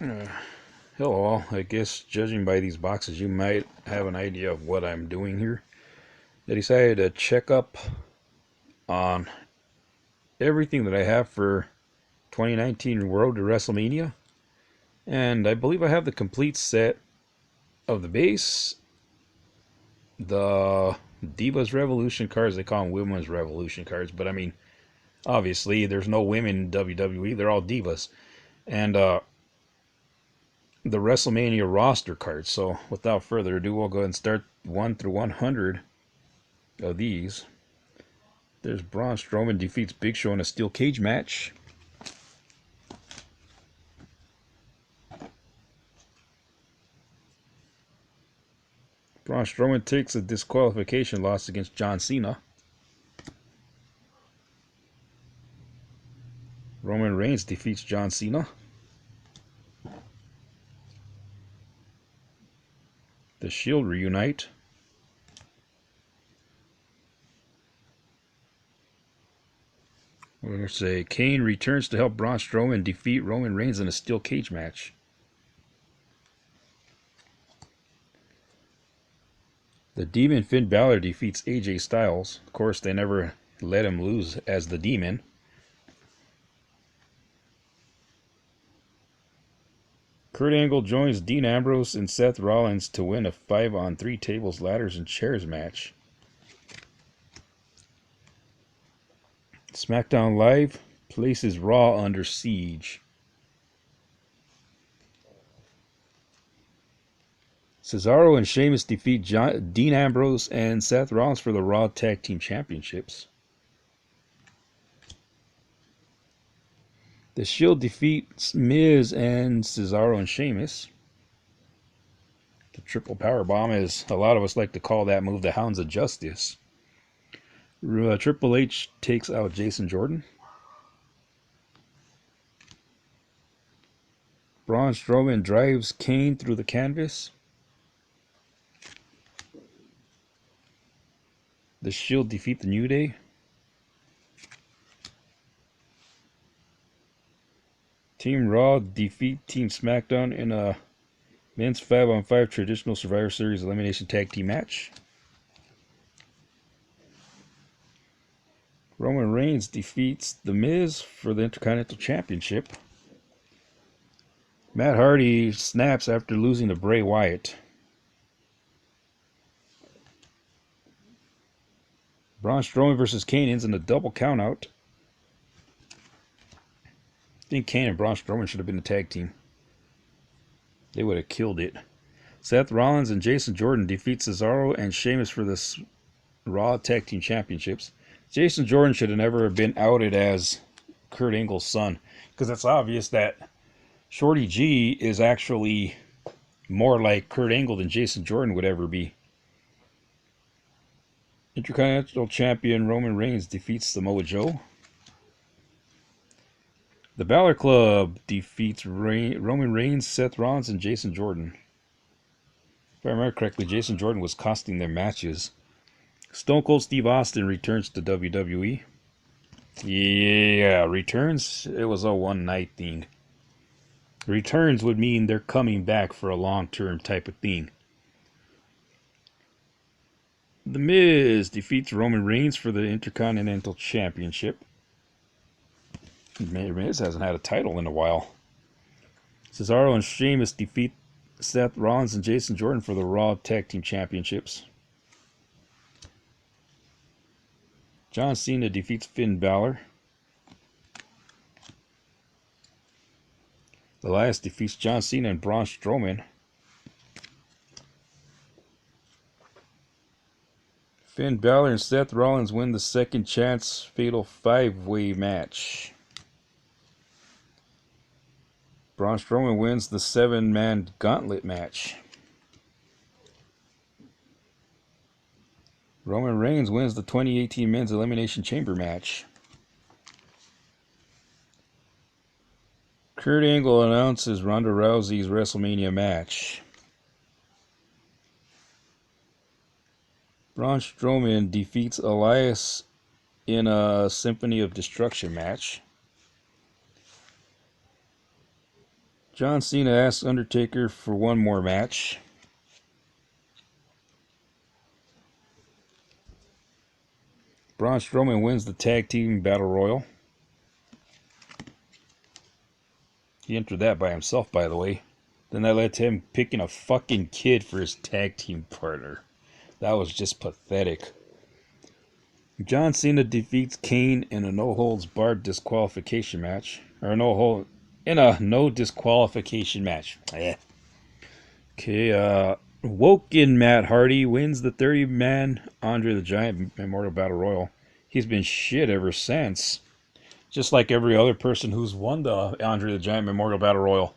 Uh, Hello all. I guess judging by these boxes you might have an idea of what I'm doing here. I decided to check up on everything that I have for 2019 Road to WrestleMania. And I believe I have the complete set of the base, the Divas Revolution cards. They call them Women's Revolution cards, but I mean, obviously there's no women in WWE. They're all Divas. And the WrestleMania roster cards. So without further ado, we'll go ahead and start 1 through 100 of these. There's Braun Strowman defeats Big Show in a steel cage match. Braun Strowman takes a disqualification loss against John Cena. Roman Reigns defeats John Cena. The Shield reunite. We're going to say Kane returns to help Braun Strowman defeat Roman Reigns in a steel cage match. The Demon Finn Balor defeats AJ Styles. Of course, they never let him lose as the Demon. Kurt Angle joins Dean Ambrose and Seth Rollins to win a 5-on-3 tables, ladders, and chairs match. SmackDown Live places Raw under siege. Cesaro and Sheamus defeat Dean Ambrose and Seth Rollins for the Raw Tag Team Championships. The Shield defeats Miz and Cesaro and Sheamus. The triple power bomb, as a lot of us like to call that move, the Hounds of Justice. Triple H takes out Jason Jordan. Braun Strowman drives Kane through the canvas. The Shield defeat the New Day. Team Raw defeat Team SmackDown in a men's 5-on-5 traditional Survivor Series elimination tag team match. Roman Reigns defeats The Miz for the Intercontinental Championship. Matt Hardy snaps after losing to Bray Wyatt. Braun Strowman versus Kane ends in a double countout. I think Kane and Braun Strowman should have been a tag team. They would have killed it. Seth Rollins and Jason Jordan defeat Cesaro and Sheamus for the Raw Tag Team Championships. Jason Jordan should have never been outed as Kurt Angle's son, because it's obvious that Shorty G is actually more like Kurt Angle than Jason Jordan would ever be. Intercontinental Champion Roman Reigns defeats Samoa Joe. The Balor Club defeats Roman Reigns, Seth Rollins, and Jason Jordan. If I remember correctly, Jason Jordan was costing their matches. Stone Cold Steve Austin returns to WWE. Yeah, returns? It was a one-night thing. Returns would mean they're coming back for a long-term type of thing. The Miz defeats Roman Reigns for the Intercontinental Championship. Miz hasn't had a title in a while. Cesaro and Sheamus defeat Seth Rollins and Jason Jordan for the Raw Tag Team Championships. John Cena defeats Finn Balor. Elias defeats John Cena and Braun Strowman. Finn Balor and Seth Rollins win the second chance fatal 5-way match. Braun Strowman wins the 7-man gauntlet match. Roman Reigns wins the 2018 Men's Elimination Chamber match. Kurt Angle announces Ronda Rousey's WrestleMania match. Braun Strowman defeats Elias in a Symphony of Destruction match. John Cena asks Undertaker for one more match. Braun Strowman wins the tag team battle royal. He entered that by himself, by the way. Then that led to him picking a fucking kid for his tag team partner. That was just pathetic. John Cena defeats Kane in a no-holds-barred disqualification match. Or in a no disqualification match. Okay, Woken Matt Hardy wins the 30-man Andre the Giant Memorial Battle Royal. He's been shit ever since. Just like every other person who's won the Andre the Giant Memorial Battle Royal.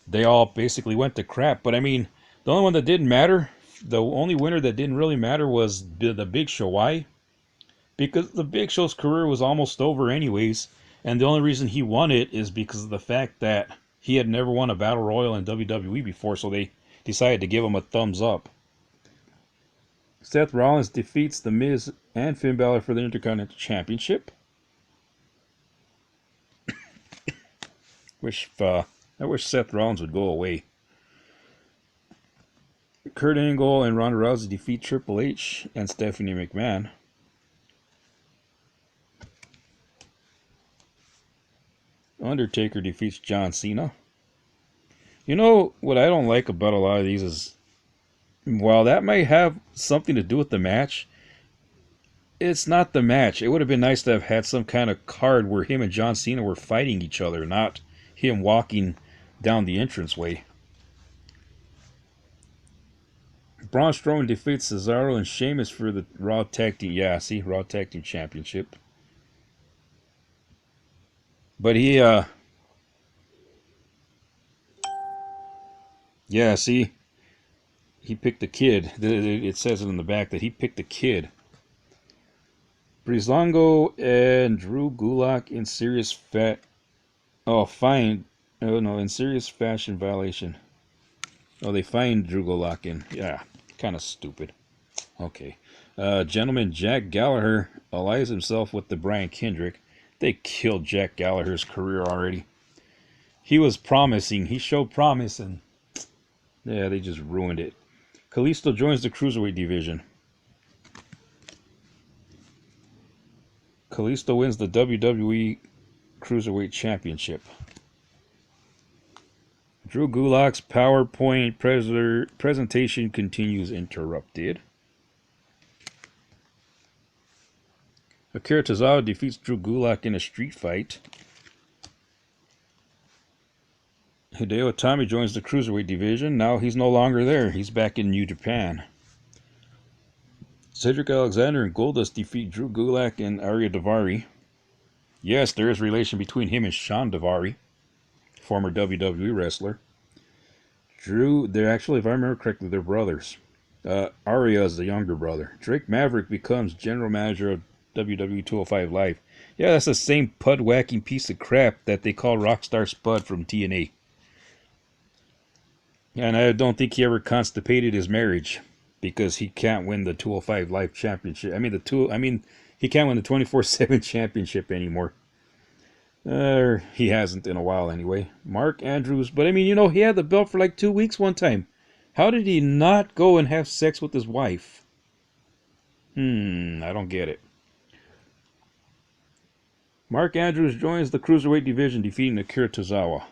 They all basically went to crap. But I mean, the only one that didn't matter, the only winner that didn't really matter was the Big Show. Why? Because the Big Show's career was almost over anyways. And the only reason he won it is because of the fact that he had never won a Battle Royal in WWE before. So they decided to give him a thumbs up. Seth Rollins defeats The Miz and Finn Balor for the Intercontinental Championship. I wish Seth Rollins would go away. Kurt Angle and Ronda Rousey defeat Triple H and Stephanie McMahon. Undertaker defeats John Cena. You know what I don't like about a lot of these is, while that might have something to do with the match, it's not the match. It would have been nice to have had some kind of card where him and John Cena were fighting each other, not him walking down the entranceway. Braun Strowman defeats Cesaro and Sheamus for the Raw Tag Team. Yeah, see, Raw Tag Team Championship. But yeah, see, he picked a kid. It says it in the back that he picked a kid. Breezango and Drew Gulak in serious in serious fashion violation. Oh, they fined Drew Gulak in. Yeah, kind of stupid. Okay. Gentleman Jack Gallagher allies himself with the Brian Kendrick. They killed Jack Gallagher's career already. He was promising. He showed promise, and yeah, they just ruined it. Kalisto joins the Cruiserweight division. Kalisto wins the WWE Cruiserweight Championship. Drew Gulak's PowerPoint presentation continues interrupted. Akira Tozawa defeats Drew Gulak in a street fight. Hideo Itami joins the Cruiserweight division. Now he's no longer there. He's back in New Japan. Cedric Alexander and Goldust defeat Drew Gulak and Arya Daivari. Yes, there is relation between him and Sean Daivari, former WWE wrestler. They're actually, if I remember correctly, they're brothers. Arya is the younger brother. Drake Maverick becomes general manager of WWE 205 Live. Yeah, that's the same pud-whacking piece of crap that they call Rockstar Spud from TNA. And I don't think he ever constipated his marriage because he can't win the 205 Live Championship. He can't win the 24/7 Championship anymore. He hasn't in a while anyway. Mark Andrews, but he had the belt for like 2 weeks one time. How did he not go and have sex with his wife? I don't get it. Mark Andrews joins the Cruiserweight division, defeating Akira Tozawa.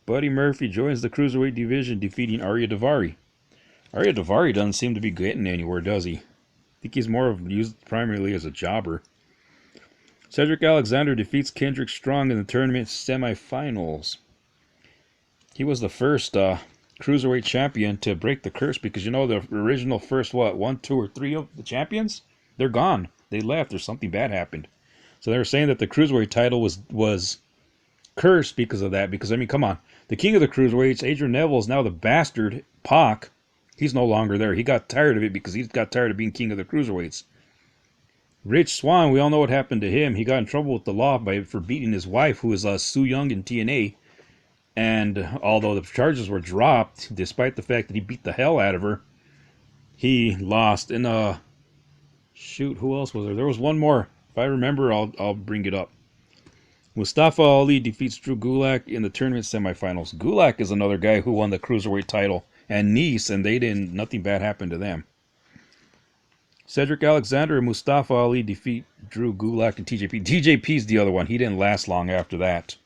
Buddy Murphy joins the Cruiserweight division, defeating Arya Daivari. Arya Daivari doesn't seem to be getting anywhere, does he? I think he's used primarily as a jobber. Cedric Alexander defeats Kendrick Strong in the tournament semifinals. He was the first Cruiserweight champion to break the curse because, the original first, 1, 2, or 3 of the champions? They're gone. They left or something bad happened. So they were saying that the Cruiserweight title was cursed because of that. Because, come on. The king of the Cruiserweights, Adrian Neville, is now the bastard, Pac. He's no longer there. He got tired of it because he got tired of being king of the Cruiserweights. Rich Swann, we all know what happened to him. He got in trouble with the law for beating his wife, who is Su Yung in TNA. And although the charges were dropped, despite the fact that he beat the hell out of her, he lost. And who else was there? There was one more. If I remember, I'll bring it up. Mustafa Ali defeats Drew Gulak in the tournament semifinals. Gulak is another guy who won the cruiserweight title, and Nice, and nothing bad happened to them. Cedric Alexander and Mustafa Ali defeat Drew Gulak and TJP. TJP's the other one. He didn't last long after that.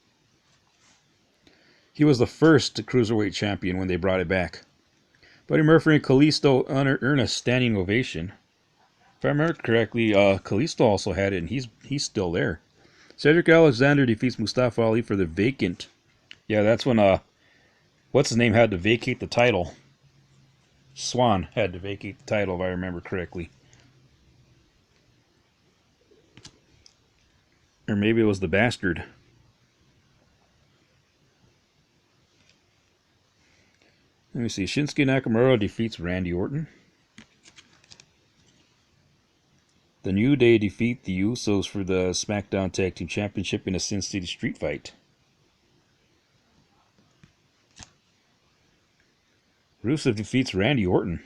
He was the first cruiserweight champion when they brought it back. Buddy Murphy and Kalisto earn a standing ovation. If I remember correctly, Kalisto also had it, and he's still there. Cedric Alexander defeats Mustafa Ali for the vacant. Yeah, that's when what's his name had to vacate the title. Swan had to vacate the title, if I remember correctly. Or maybe it was the Bastard. Let me see. Shinsuke Nakamura defeats Randy Orton. The New Day defeat the Usos for the SmackDown Tag Team Championship in a Sin City Street Fight. Rusev defeats Randy Orton.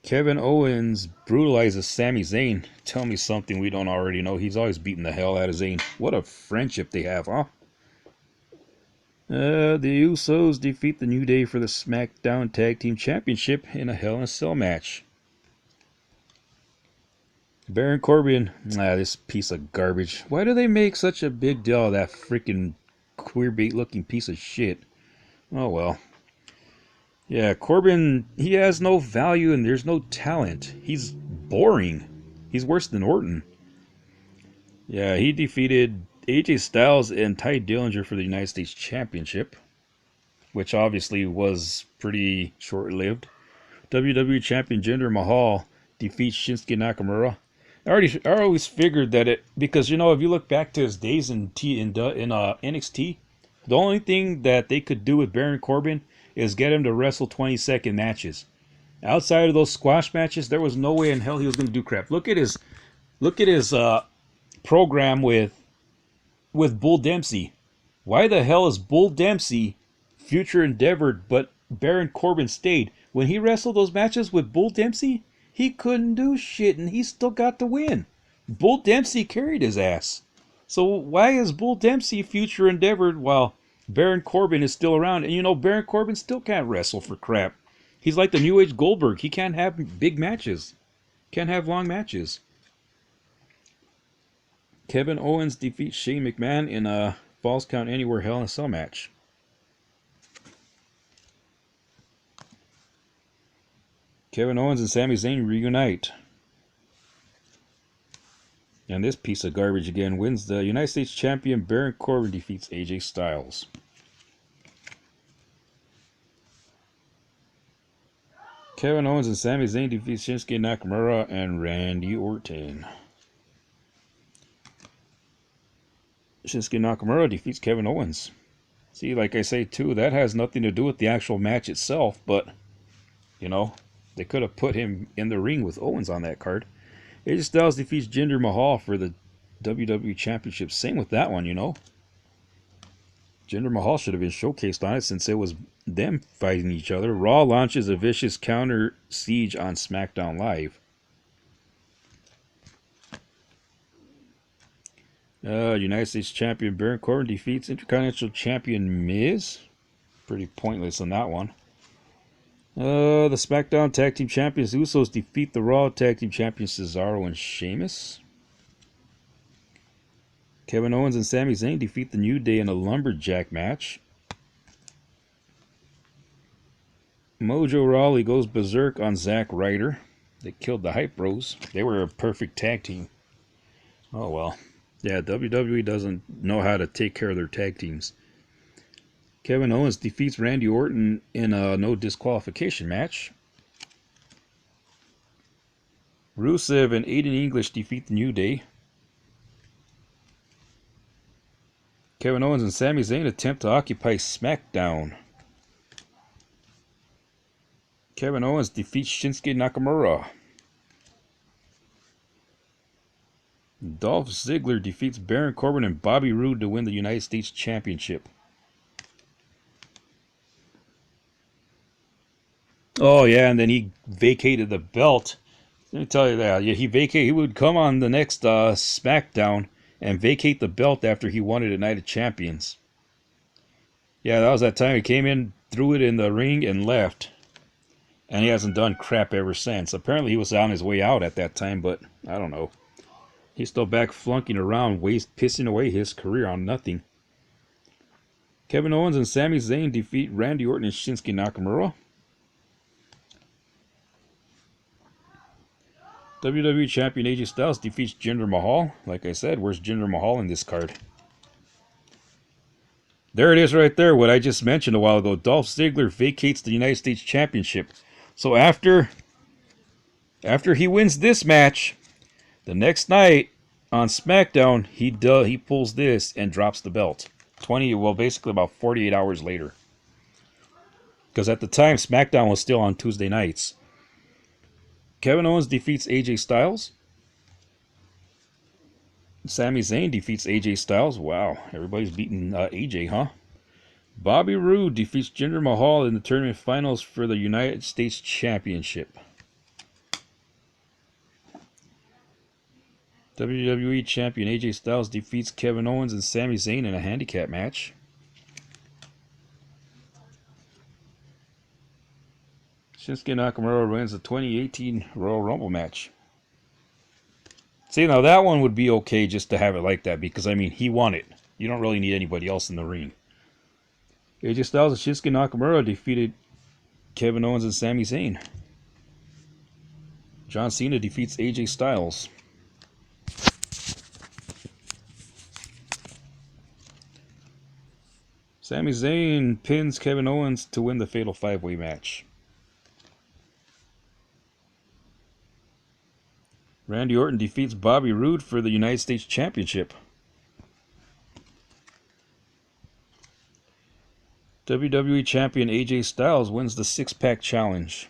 Kevin Owens brutalizes Sami Zayn. Tell me something we don't already know. He's always beating the hell out of Zayn. What a friendship they have, huh? The Usos defeat the New Day for the SmackDown Tag Team Championship in a Hell in a Cell match. Baron Corbin, this piece of garbage. Why do they make such a big deal of that freaking queerbait looking piece of shit? Oh well. Yeah, Corbin, he has no value and there's no talent. He's boring. He's worse than Orton. Yeah, he defeated AJ Styles and Ty Dillinger for the United States Championship, which obviously was pretty short-lived. WWE Champion Jinder Mahal defeats Shinsuke Nakamura. I always figured that because if you look back to his days in NXT, the only thing that they could do with Baron Corbin is get him to wrestle 20-second matches. Outside of those squash matches, there was no way in hell he was going to do crap. Look at his program with Bull Dempsey. Why the hell is Bull Dempsey future endeavored, but Baron Corbin stayed? When he wrestled those matches with Bull Dempsey, he couldn't do shit, and he still got the win. Bull Dempsey carried his ass. So why is Bull Dempsey future endeavored while Baron Corbin is still around? And Baron Corbin still can't wrestle for crap. He's like the New Age Goldberg. He can't have big matches. Can't have long matches. Kevin Owens defeats Shane McMahon in a Falls Count Anywhere Hell in a Cell match. Kevin Owens and Sami Zayn reunite. And this piece of garbage again wins. The United States Champion Baron Corbin defeats AJ Styles. Kevin Owens and Sami Zayn defeats Shinsuke Nakamura and Randy Orton. Shinsuke Nakamura defeats Kevin Owens. See, like I say too, that has nothing to do with the actual match itself, but they could have put him in the ring with Owens on that card. AJ Styles defeats Jinder Mahal for the WWE Championship. Same with that one, Jinder Mahal should have been showcased on it since it was them fighting each other. Raw launches a vicious counter siege on SmackDown Live. United States Champion Baron Corbin defeats Intercontinental Champion Miz. Pretty pointless on that one. The SmackDown Tag Team Champions Usos defeat the Raw Tag Team Champions Cesaro and Sheamus. Kevin Owens and Sami Zayn defeat the New Day in a lumberjack match. Mojo Rawley goes berserk on Zack Ryder. They killed the Hype Bros. They were a perfect tag team. Oh well. Yeah, WWE doesn't know how to take care of their tag teams. Kevin Owens defeats Randy Orton in a no disqualification match. Rusev and Aiden English defeat the New Day. Kevin Owens and Sami Zayn attempt to occupy SmackDown. Kevin Owens defeats Shinsuke Nakamura. Dolph Ziggler defeats Baron Corbin and Bobby Roode to win the United States Championship. Oh yeah, and then he vacated the belt Let me tell you that. Yeah, he would come on the next SmackDown and vacate the belt after he won it at Night of Champions. Yeah, that was that time he came in, threw it in the ring, and left. And he hasn't done crap ever since. Apparently he was on his way out at that time, but I don't know. He's still back flunking around, pissing away his career on nothing. Kevin Owens and Sami Zayn defeat Randy Orton and Shinsuke Nakamura. WWE Champion AJ Styles defeats Jinder Mahal. Like I said, where's Jinder Mahal in this card? There it is right there, what I just mentioned a while ago. Dolph Ziggler vacates the United States Championship. So after he wins this match, the next night on SmackDown, he pulls this and drops the belt. Basically about 48 hours later. Because at the time, SmackDown was still on Tuesday nights. Kevin Owens defeats AJ Styles. Sami Zayn defeats AJ Styles. Wow, everybody's beating AJ, huh? Bobby Roode defeats Jinder Mahal in the tournament finals for the United States Championship. WWE Champion AJ Styles defeats Kevin Owens and Sami Zayn in a handicap match. Shinsuke Nakamura wins the 2018 Royal Rumble match. See, now that one would be okay just to have it like that because, I mean, he won it. You don't really need anybody else in the ring. AJ Styles and Shinsuke Nakamura defeated Kevin Owens and Sami Zayn. John Cena defeats AJ Styles. Sami Zayn pins Kevin Owens to win the Fatal 5-Way match. Randy Orton defeats Bobby Roode for the United States Championship. WWE Champion AJ Styles wins the 6-pack challenge.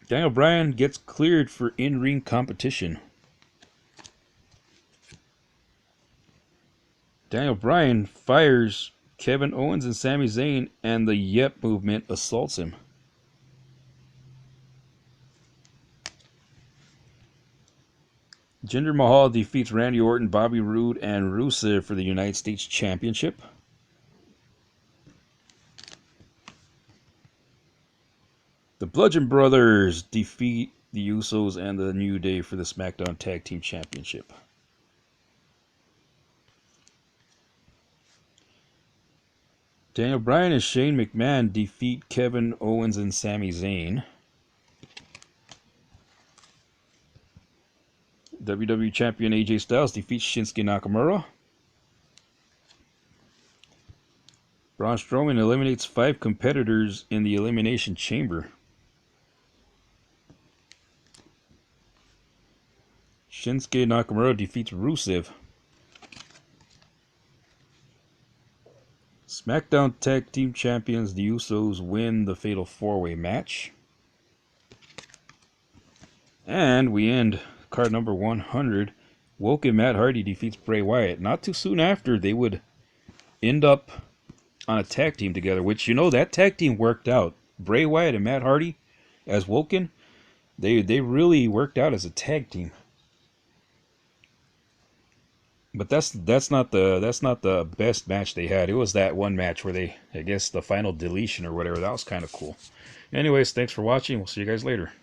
Daniel Bryan gets cleared for in-ring competition. Daniel Bryan fires Kevin Owens and Sami Zayn, and the Yep movement assaults him. Jinder Mahal defeats Randy Orton, Bobby Roode, and Rusev for the United States Championship. The Bludgeon Brothers defeat the Usos and the New Day for the SmackDown Tag Team Championship. Daniel Bryan and Shane McMahon defeat Kevin Owens and Sami Zayn. WWE Champion AJ Styles defeats Shinsuke Nakamura. Braun Strowman eliminates 5 competitors in the Elimination Chamber. Shinsuke Nakamura defeats Rusev. SmackDown Tag Team Champions, the Usos, win the Fatal 4-Way match. And we end card number 100. Woken Matt Hardy defeats Bray Wyatt. Not too soon after, they would end up on a tag team together, which, you know, that tag team worked out. Bray Wyatt and Matt Hardy as Woken, they really worked out as a tag team. But that's not the best match they had. It was that one match where I guess the final deletion or whatever, that was kind of cool. Anyways, thanks for watching. We'll see you guys later.